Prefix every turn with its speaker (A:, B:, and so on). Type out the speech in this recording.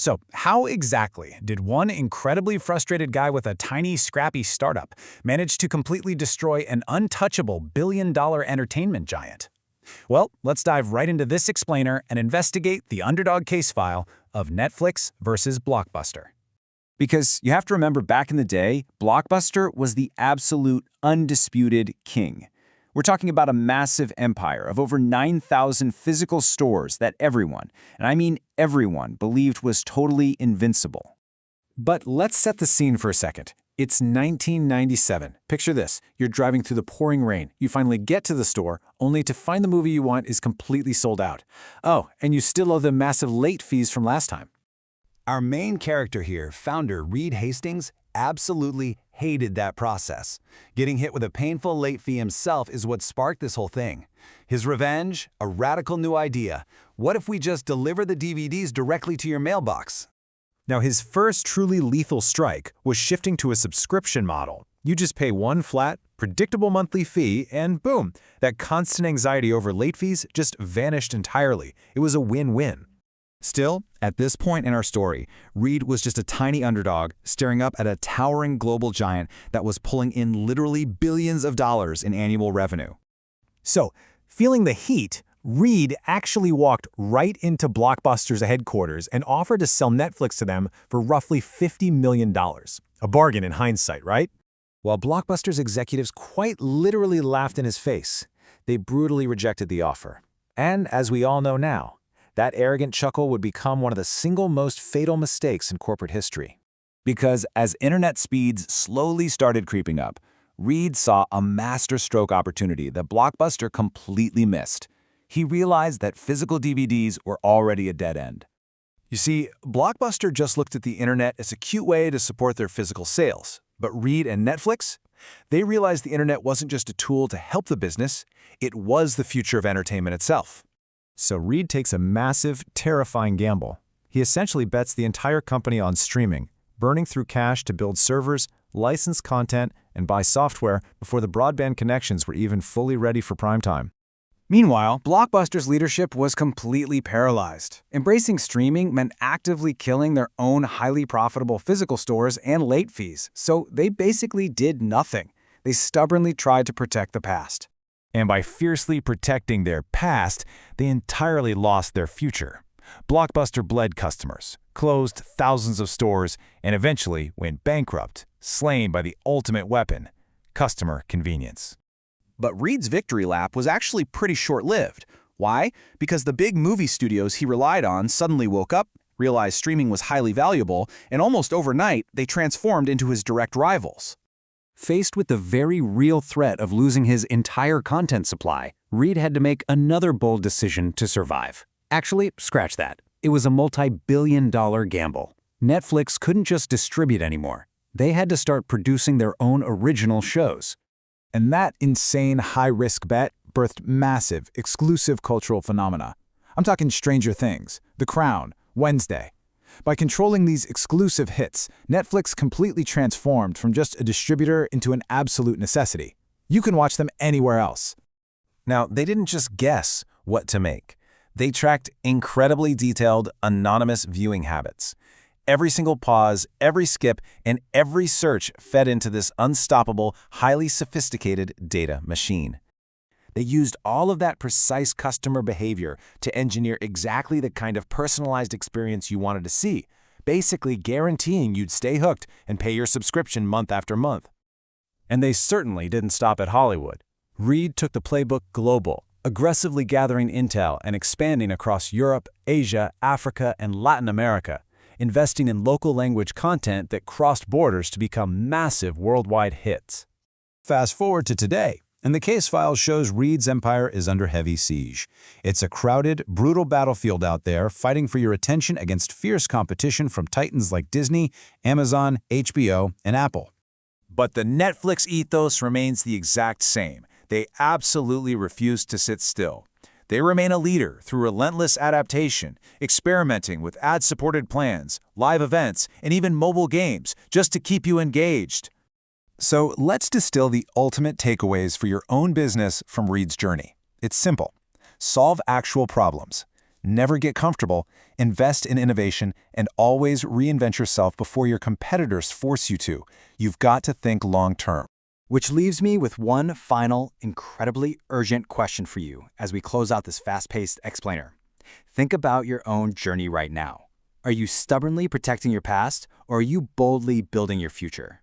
A: So, how exactly did one incredibly frustrated guy with a tiny, scrappy startup manage to completely destroy an untouchable billion-dollar entertainment giant? Well, let's dive right into this explainer and investigate the underdog case file of Netflix versus Blockbuster.
B: Because you have to remember, back in the day, Blockbuster was the absolute undisputed king. We're talking about a massive empire of over 9,000 physical stores that everyone, and I mean everyone, believed was totally invincible.
A: But let's set the scene for a second. It's 1997. Picture this. You're driving through the pouring rain. You finally get to the store, only to find the movie you want is completely sold out. Oh, and you still owe the massive late fees from last time.
C: Our main character here, founder Reed Hastings, absolutely hated that process. Getting hit with a painful late fee himself is what sparked this whole thing. His revenge? A radical new idea. What if we just deliver the DVDs directly to your mailbox?
A: Now, his first truly lethal strike was shifting to a subscription model. You just pay one flat, predictable monthly fee, and boom, that constant anxiety over late fees just vanished entirely. It was a win-win.
B: Still, at this point in our story, Reed was just a tiny underdog staring up at a towering global giant that was pulling in literally billions of dollars in annual revenue.
A: So, feeling the heat, Reed actually walked right into Blockbuster's headquarters and offered to sell Netflix to them for roughly $50 million. A bargain in hindsight, right? While Blockbuster's executives quite literally laughed in his face, they brutally rejected the offer. And as we all know now, that arrogant chuckle would become one of the single most fatal mistakes in corporate history.
B: Because as internet speeds slowly started creeping up, Reed saw a masterstroke opportunity that Blockbuster completely missed. He realized that physical DVDs were already a dead end.
A: You see, Blockbuster just looked at the internet as a cute way to support their physical sales. But Reed and Netflix? They realized the internet wasn't just a tool to help the business, it was the future of entertainment itself. So Reed takes a massive, terrifying gamble. He essentially bets the entire company on streaming, burning through cash to build servers, license content, and buy software before the broadband connections were even fully ready for prime time. Meanwhile, Blockbuster's leadership was completely paralyzed. Embracing streaming meant actively killing their own highly profitable physical stores and late fees, so they basically did nothing. They stubbornly tried to protect the past. And by fiercely protecting their past, they entirely lost their future. Blockbuster bled customers, closed thousands of stores, and eventually went bankrupt, slain by the ultimate weapon, customer convenience.
B: But Reed's victory lap was actually pretty short-lived. Why? Because the big movie studios he relied on suddenly woke up, realized streaming was highly valuable, and almost overnight, they transformed into his direct rivals. Faced with the very real threat of losing his entire content supply, Reed had to make another bold decision to survive. Actually, scratch that. It was a multi-billion-dollar gamble. Netflix couldn't just distribute anymore. They had to start producing their own original shows.
A: And that insane high-risk bet birthed massive, exclusive cultural phenomena. I'm talking Stranger Things, The Crown, Wednesday. By controlling these exclusive hits, Netflix completely transformed from just a distributor into an absolute necessity. You can watch them anywhere else.
D: Now, they didn't just guess what to make. They tracked incredibly detailed, anonymous viewing habits. Every single pause, every skip, and every search fed into this unstoppable, highly sophisticated data machine. They used all of that precise customer behavior to engineer exactly the kind of personalized experience you wanted to see, basically guaranteeing you'd stay hooked and pay your subscription month after month.
A: And they certainly didn't stop at Hollywood. Reed took the playbook global, aggressively gathering intel and expanding across Europe, Asia, Africa, and Latin America, investing in local language content that crossed borders to become massive worldwide hits. Fast forward to today, and the case file shows Reed's empire is under heavy siege. It's a crowded, brutal battlefield out there fighting for your attention against fierce competition from titans like Disney, Amazon, HBO, and Apple.
D: But the Netflix ethos remains the exact same. They absolutely refuse to sit still. They remain a leader through relentless adaptation, experimenting with ad-supported plans, live events, and even mobile games just to keep you engaged.
A: So let's distill the ultimate takeaways for your own business from Reed's journey. It's simple. Solve actual problems. Never get comfortable, invest in innovation, and always reinvent yourself before your competitors force you to. You've got to think long-term.
B: Which leaves me with one final, incredibly urgent question for you as we close out this fast-paced explainer. Think about your own journey right now. Are you stubbornly protecting your past, or are you boldly building your future?